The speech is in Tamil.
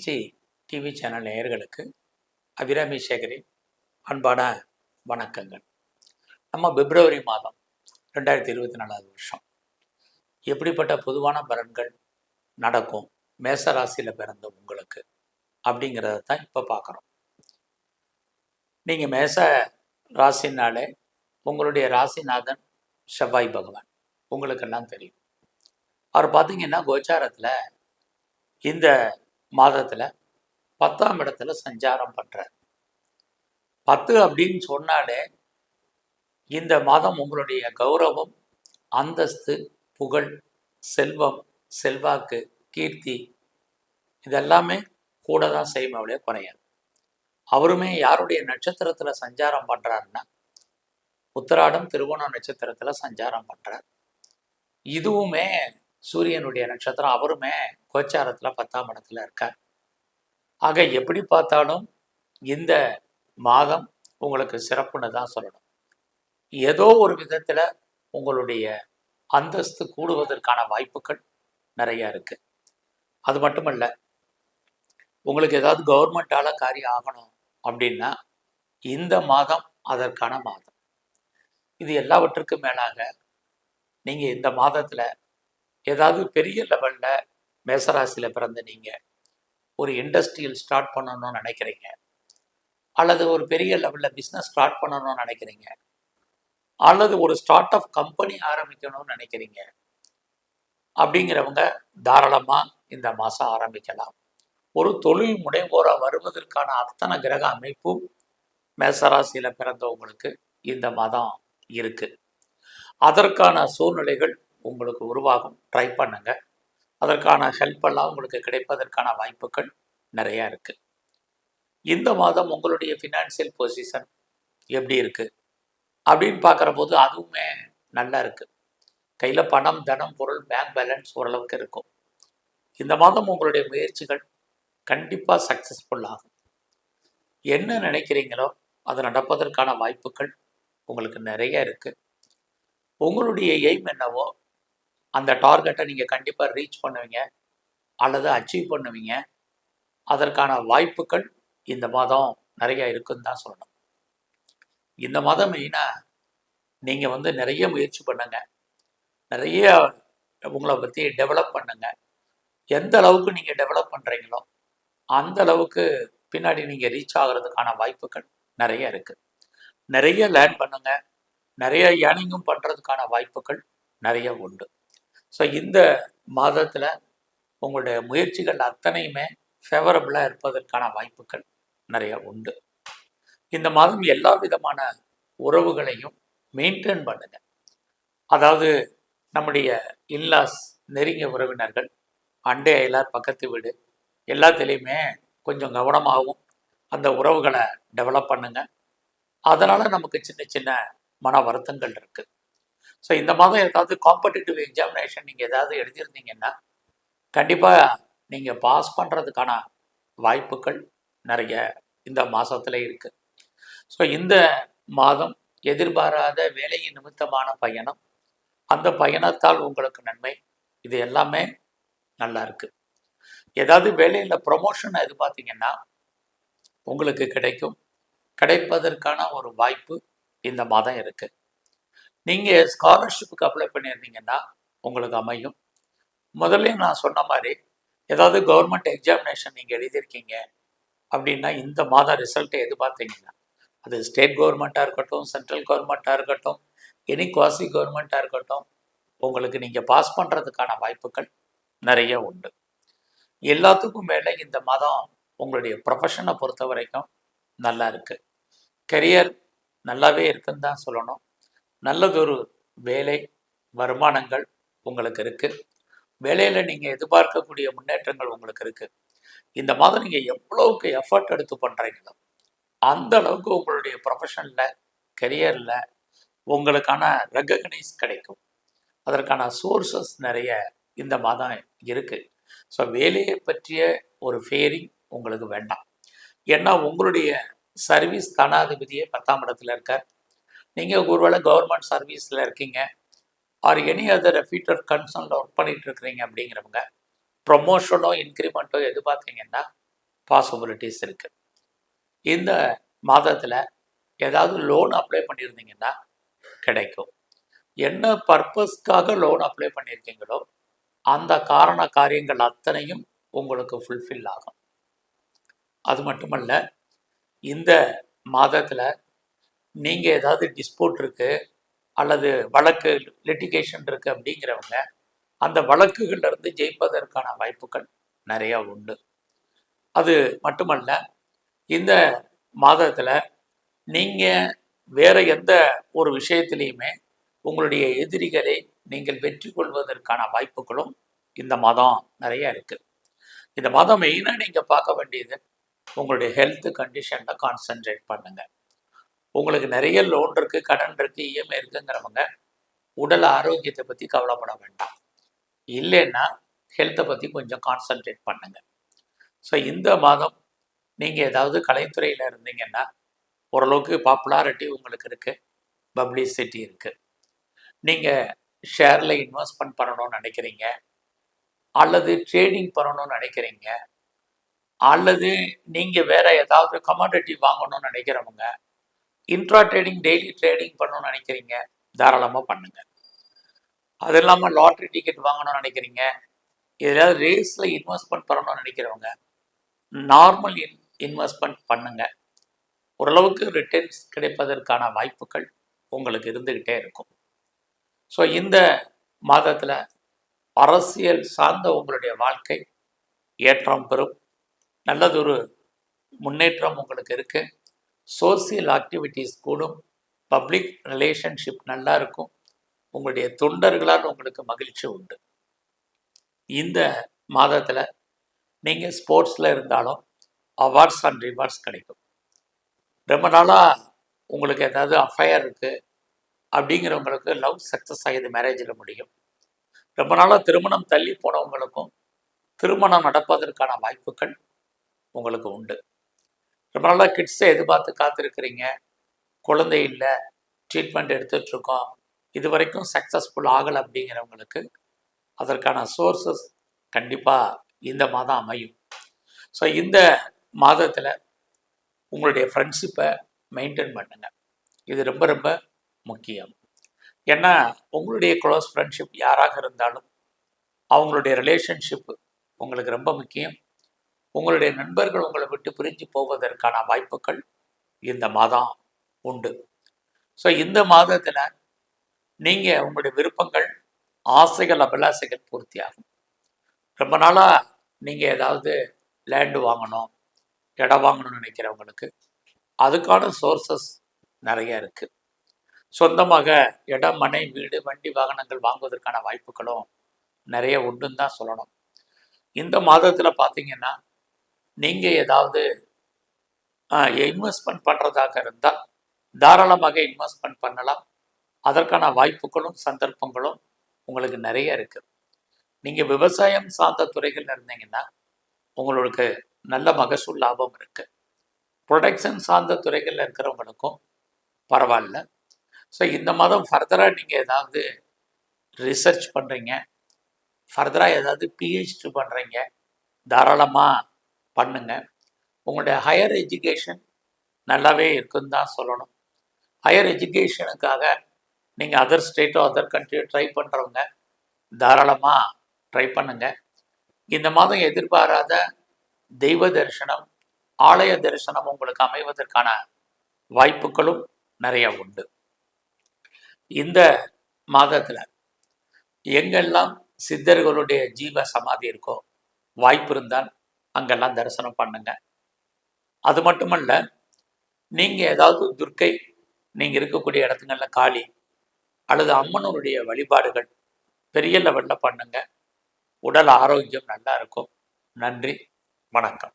த்ரீ டிவி சேனல் நேயர்களுக்கு அபிராமி சேகரின் அன்பான வணக்கங்கள். நம்ம பிப்ரவரி மாதம் 2024 வருஷம் எப்படிப்பட்ட பொதுவான பலன்கள் நடக்கும் மேச ராசியில் பிறந்த உங்களுக்கு அப்படிங்கிறத தான் இப்போ பார்க்குறோம். நீங்கள் மேச ராசினாலே உங்களுடைய ராசிநாதன் செவ்வாய் பகவான் உங்களுக்கெல்லாம் தெரியும். அவர் பார்த்தீங்கன்னா கோச்சாரத்தில் இந்த மாதத்தில் 10ஆம் இடத்துல சஞ்சாரம் பண்ணுறார். 10 அப்படின்னு சொன்னாலே இந்த மாதம் உங்களுடைய கௌரவம், அந்தஸ்து, புகழ், செல்வம், செல்வாக்கு, கீர்த்தி இதெல்லாமே கூட தான் செய்யுமே குறையாது. அவருமே யாருடைய நட்சத்திரத்தில் சஞ்சாரம் பண்ணுறாருன்னா உத்திராடம் திருவோணம் நட்சத்திரத்தில் சஞ்சாரம் பண்ணுறார். இதுவுமே சூரியனுடைய நட்சத்திரம். அவருமே கோச்சாரத்தில் 10ஆம் இடத்துல இருக்கார். ஆக எப்படி பார்த்தாலும் இந்த மாதம் உங்களுக்கு சிறப்புன்னு தான் சொல்லணும். ஏதோ ஒரு விதத்தில் உங்களுடைய அந்தஸ்து கூடுவதற்கான வாய்ப்புகள் நிறைய இருக்கு. அது மட்டுமல்ல, உங்களுக்கு ஏதாவது கவர்மெண்டால காரியம் ஆகணும் அப்படின்னா இந்த மாதம் அதற்கான மாதம். இது எல்லாவற்றுக்கும் மேலாக நீங்கள் இந்த மாதத்தில் ஏதாவது பெரிய லெவலில் மேசராசியில் பிறந்த நீங்கள் ஒரு இண்டஸ்ட்ரியல் ஸ்டார்ட் பண்ணணும்னு நினைக்கிறீங்க, அல்லது ஒரு பெரிய லெவலில் பிஸ்னஸ் ஸ்டார்ட் பண்ணணும்னு நினைக்கிறீங்க, அல்லது ஒரு ஸ்டார்ட் அப் கம்பெனி ஆரம்பிக்கணும்னு நினைக்கிறீங்க அப்படிங்கிறவங்க தாராளமாக இந்த மாதம் ஆரம்பிக்கலாம். ஒரு தொழில் முனைவோராக வருவதற்கான அத்தனை கிரக அமைப்பும் மேசராசியில் பிறந்தவங்களுக்கு இந்த மாதம் இருக்கு. அதற்கான சூழ்நிலைகள் உங்களுக்கு உருவாகும். ட்ரை பண்ணுங்க. அதற்கான ஹெல்ப்பெல்லாம் உங்களுக்கு கிடைப்பதற்கான வாய்ப்புகள் நிறையா இருக்குது. இந்த மாதம் உங்களுடைய ஃபினான்சியல் பொசிஷன் எப்படி இருக்குது அப்படின்னு பார்க்குற போது அதுவுமே நல்லா இருக்குது. கையில் பணம், தனம், பொருள், பேங்க் பேலன்ஸ் ஓரளவுக்கு இருக்கும். இந்த மாதம் உங்களுடைய முயற்சிகள் கண்டிப்பாக சக்ஸஸ்ஃபுல் ஆகும். என்ன நினைக்கிறீங்களோ அது நடப்பதற்கான வாய்ப்புகள் உங்களுக்கு நிறைய இருக்குது. உங்களுடைய எய்ம் என்னவோ அந்த டார்கெட்டை நீங்கள் கண்டிப்பாக ரீச் பண்ணுவீங்க அல்லது அச்சீவ் பண்ணுவீங்க. அதற்கான வாய்ப்புகள் இந்த மாதம் நிறைய இருக்குன்னு தான் சொல்லணும். இந்த மாதம் மெயினாக நீங்கள் நிறைய முயற்சி பண்ணுங்க. நிறைய உங்களை பற்றி டெவலப் பண்ணுங்க. எந்த அளவுக்கு நீங்கள் டெவலப் பண்ணுறீங்களோ அந்த அளவுக்கு பின்னாடி நீங்கள் ரீச் ஆகிறதுக்கான வாய்ப்புகள் நிறைய இருக்குது. நிறைய லேர்ன் பண்ணுங்க. நிறைய ஏர்னிங்கும் பண்ணுறதுக்கான வாய்ப்புகள் நிறைய உண்டு. ஸோ இந்த மாதத்தில் உங்களுடைய முயற்சிகள் அத்தனையுமே ஃபேவரபுளாக இருப்பதற்கான வாய்ப்புகள் நிறைய உண்டு. இந்த மாதம் எல்லா விதமான உறவுகளையும் மெயின்டைன் பண்ணுங்க. அதாவது நம்முடைய இன்லாஸ், நெருங்கிய உறவினர்கள், அண்டை அயலார், பக்கத்து வீடு எல்லாத்துலேயுமே கொஞ்சம் கவனமாகவும் அந்த உறவுகளை டெவலப் பண்ணுங்க. அதனால் நமக்கு சின்ன சின்ன மன வருத்தங்கள் இருக்குது. ஸோ இந்த மாதம் ஏதாவது காம்படிட்டிவ் எக்ஸாமினேஷன் நீங்கள் ஏதாவது எழுதியிருந்தீங்கன்னா கண்டிப்பாக நீங்கள் பாஸ் பண்ணுறதுக்கான வாய்ப்புகள் நிறைய இந்த மாதத்தில் இருக்குது. ஸோ இந்த மாதம் எதிர்பாராத வேலையின் நிமித்தமான பயணம், அந்த பயணத்தால் உங்களுக்கு நன்மை, இது எல்லாமே நல்லா இருக்குது. ஏதாவது வேலையில் ப்ரொமோஷன் எதிர்பார்த்தீங்கன்னா உங்களுக்கு கிடைப்பதற்கான ஒரு வாய்ப்பு இந்த மாதம் இருக்குது. நீங்கள் ஸ்காலர்ஷிப்புக்கு அப்ளை பண்ணியிருந்தீங்கன்னா உங்களுக்கு அமையும். முதல்ல நான் சொன்ன மாதிரி ஏதாவது கவர்மெண்ட் எக்ஸாமினேஷன் நீங்கள் எழுதியிருக்கீங்க அப்படின்னா இந்த மாதம் ரிசல்ட்டை எதிர்பார்த்தீங்கன்னா அது ஸ்டேட் கவர்மெண்ட்டாக இருக்கட்டும், சென்ட்ரல் கவர்மெண்ட்டாக இருக்கட்டும், எனி குவாசி கவர்மெண்ட்டாக இருக்கட்டும், உங்களுக்கு நீங்கள் பாஸ் பண்ணுறதுக்கான வாய்ப்புகள் நிறைய உண்டு. எல்லாத்துக்கும் மேலே இந்த மாதம் உங்களுடைய ப்ரொஃபஷனை பொறுத்த வரைக்கும் நல்லா இருக்குது. கரியர் நல்லாவே இருக்குன்னு தான் சொல்லணும். நல்லதொரு வேலை, வருமானங்கள் உங்களுக்கு இருக்குது. வேலையில் நீங்கள் எதிர்பார்க்கக்கூடிய முன்னேற்றங்கள் உங்களுக்கு இருக்குது. இந்த மாதம் நீங்கள் எவ்வளவுக்கு எஃபர்ட் எடுத்து பண்ணுறீங்களோ அந்த அளவுக்கு உங்களுடைய ப்ரொஃபஷனில், கரியரில் உங்களுக்கான ரெகக்னைஸ் கிடைக்கும். அதற்கான சோர்சஸ் நிறைய இந்த மாதம் இருக்குது. ஸோ வேலையை பற்றிய ஒரு ஃபேரிங் உங்களுக்கு வேண்டாம். ஏன்னா உங்களுடைய சர்வீஸ் தனாதிபதியே 10ஆம் இடத்துல இருக்கார். நீங்கள் ஒருவேளை கவர்மெண்ட் சர்வீஸில் இருக்கீங்க ஆர் எனி அதர் ரெப்யூட்டட் கன்சர்னில் ஒர்க் பண்ணிகிட்டு இருக்கிறீங்க அப்படிங்கிறவங்க ப்ரொமோஷனோ இன்க்ரிமெண்ட்டோ எதிர்பார்த்தீங்கன்னா பாசிபிலிட்டிஸ் இருக்குது. இந்த மாதத்தில் ஏதாவது லோன் அப்ளை பண்ணியிருந்தீங்கன்னா கிடைக்கும். என்ன பர்பஸ்க்காக லோன் அப்ளை பண்ணியிருக்கீங்களோ அந்த காரண காரியங்கள் அத்தனையும் உங்களுக்கு ஃபுல்ஃபில் ஆகும். அது மட்டுமல்ல, இந்த மாதத்தில் நீங்கள் ஏதாவது டிஸ்பியூட் இருக்குது அல்லது வழக்கு லிட்டிகேஷன் இருக்குது அப்படிங்கிறவங்க அந்த வழக்குகளிலிருந்து ஜெயிப்பதற்கான வாய்ப்புகள் நிறையா உண்டு. அது மட்டுமல்ல, இந்த மாதத்தில் நீங்கள் வேறு எந்த ஒரு விஷயத்திலையுமே உங்களுடைய எதிரிகளை நீங்கள் வெற்றி கொள்வதற்கான வாய்ப்புகளும் இந்த மாதம் நிறைய இருக்குது. இந்த மாதம் மெயினாக நீங்கள் பார்க்க வேண்டியது உங்களுடைய ஹெல்த் கண்டிஷனில் கான்சென்ட்ரேட் பண்ணுங்கள். உங்களுக்கு நிறைய லோன் இருக்குது, கடன் இருக்குது, இஎம்ஐ இருக்குங்கிறவங்க உடல் ஆரோக்கியத்தை பற்றி கவலைப்பட வேண்டாம். இல்லைன்னா ஹெல்த்தை பற்றி கொஞ்சம் கான்சென்ட்ரேட் பண்ணுங்கள். ஸோ இந்த மாதம் நீங்கள் ஏதாவது கலைத்துறையில் இருந்தீங்கன்னா ஓரளவுக்கு பாப்புலாரிட்டி உங்களுக்கு இருக்குது, பப்ளிசிட்டி இருக்குது. நீங்கள் ஷேரில் இன்வெஸ்ட்மெண்ட் பண்ணணும்னு நினைக்கிறீங்க, அல்லது ட்ரேடிங் பண்ணணும்னு நினைக்கிறீங்க, அல்லது நீங்கள் வேறு ஏதாவது கமாடிட்டி வாங்கணும்னு நினைக்கிறவங்க இன்ட்ரா ட்ரேடிங், டெய்லி ட்ரேடிங் பண்ணணும்னு நினைக்கிறீங்க, தாராளமாக பண்ணுங்கள். அது இல்லாமல் லாட்ரி டிக்கெட் வாங்கணும்னு நினைக்கிறீங்க, எதாவது ரேஸில் இன்வெஸ்ட்மெண்ட் பண்ணணும்னு நினைக்கிறவங்க நார்மல் இன்வெஸ்ட்மெண்ட் பண்ணுங்கள். ஓரளவுக்கு ரிட்டர்ன்ஸ் கிடைப்பதற்கான வாய்ப்புகள் உங்களுக்கு இருந்துக்கிட்டே இருக்கும். ஸோ இந்த மாதத்தில் அரசியல் சார்ந்த உங்களுடைய வாழ்க்கை ஏற்றம் பெறும். நல்லதொரு முன்னேற்றம் உங்களுக்கு இருக்குது. சோசியல் ஆக்டிவிட்டீஸ் கூடும். பப்ளிக் ரிலேஷன்ஷிப் நல்லா இருக்கும். உங்களுடைய தொண்டர்களால் உங்களுக்கு மகிழ்ச்சி உண்டு. இந்த மாதத்தில் நீங்கள் ஸ்போர்ட்ஸில் இருந்தாலும் அவார்ட்ஸ் அண்ட் ரிவார்ட்ஸ் கிடைக்கும். ரொம்ப நாளாக உங்களுக்கு ஏதாவது அஃபயர் இருக்குது அப்படிங்கிறவங்களுக்கு லவ் சக்ஸஸ் ஆகியது மேரேஜில் முடியும். ரொம்ப நாளாக திருமணம் தள்ளி போனவங்களுக்கும் திருமணம் நடப்பதற்கான வாய்ப்புகள் உங்களுக்கு உண்டு. ரொம்ப நாளாக கிட்ஸை எதிர்பார்த்து காத்திருக்கிறீங்க, குழந்தை இல்லை, ட்ரீட்மெண்ட் எடுத்துகிட்ருக்கோம், இது வரைக்கும் சக்ஸஸ்ஃபுல் ஆகலை அப்படிங்கிறவங்களுக்கு அதற்கான சோர்ஸஸ் கண்டிப்பாக இந்த மாதம் அமையும். ஸோ இந்த மாதத்தில் உங்களுடைய ஃப்ரெண்ட்ஷிப்பை மெயின்டைன் பண்ணுங்கள். இது ரொம்ப ரொம்ப முக்கியம். ஏன்னா உங்களுடைய க்ளோஸ் ஃப்ரெண்ட்ஷிப் யாராக இருந்தாலும் அவங்களுடைய ரிலேஷன்ஷிப் உங்களுக்கு ரொம்ப முக்கியம். உங்களுடைய நண்பர்கள் உங்களை விட்டு பிரிஞ்சு போவதற்கான வாய்ப்புகள் இந்த மாதம் உண்டு. ஸோ இந்த மாதத்தில் நீங்கள் உங்களுடைய விருப்பங்கள், ஆசைகள், அபிலாசைகள் பூர்த்தியாகும். ரொம்ப நாளாக நீங்கள் ஏதாவது லேண்டு வாங்கணும், இடம் வாங்கணும்னு நினைக்கிறவங்களுக்கு அதுக்கான சோர்சஸ் நிறைய இருக்குது. சொந்தமாக இடம், மனை, வீடு, வண்டி, வாகனங்கள் வாங்குவதற்கான வாய்ப்புகளும் நிறைய உண்டுன்னு தான் சொல்லணும். இந்த மாதத்தில் பார்த்தீங்கன்னா நீங்கள் ஏதாவது இன்வெஸ்ட்மெண்ட் பண்ணுறதாக இருந்தால் தாராளமாக இன்வெஸ்ட்மெண்ட் பண்ணலாம். அதற்கான வாய்ப்புகளும் சந்தர்ப்பங்களும் உங்களுக்கு நிறைய இருக்குது. நீங்கள் விவசாயம் சார்ந்த துறைகள் இருந்தீங்கன்னா உங்களுக்கு நல்ல மகசூல் லாபம் இருக்குது. ப்ரொடக்ஷன் சார்ந்த துறைகளில் இருக்கிறவங்களுக்கும் பரவாயில்ல. ஸோ இந்த மாதம் ஃபர்தராக நீங்கள் ஏதாவது ரிசர்ச் பண்ணுறீங்க, ஃபர்தராக ஏதாவது பிஹெச்டி பண்ணுறீங்க, தாராளமாக பண்ணுங்கள். உங்களுடைய ஹையர் எஜுகேஷன் நல்லாவே இருக்குன்னு தான் சொல்லணும். ஹையர் எஜுகேஷனுக்காக நீங்கள் அதர் ஸ்டேட்டோ அதர் கண்ட்ரியோ ட்ரை பண்ணுறவங்க தாராளமாக ட்ரை பண்ணுங்கள். இந்த மாதம் எதிர்பாராத தெய்வ தரிசனம், ஆலய தரிசனம் உங்களுக்கு அமைவதற்கான வாய்ப்புகளும் நிறைய உண்டு. இந்த மாதத்தில் எங்கெல்லாம் சித்தர்களுடைய ஜீவ சமாதி இருக்கோ வாய்ப்பு இருந்தால் அங்கெல்லாம் தரிசனம் பண்ணுங்க. அது மட்டுமல்ல, நீங்கள் ஏதாவது துர்க்கை நீங்கள் இருக்கக்கூடிய இடத்துங்களில் காளி அல்லது அம்மனுடைய வழிபாடுகள் பெரிய லெவலில் பண்ணுங்க. உடல் ஆரோக்கியம் நல்லா இருக்கும். நன்றி, வணக்கம்.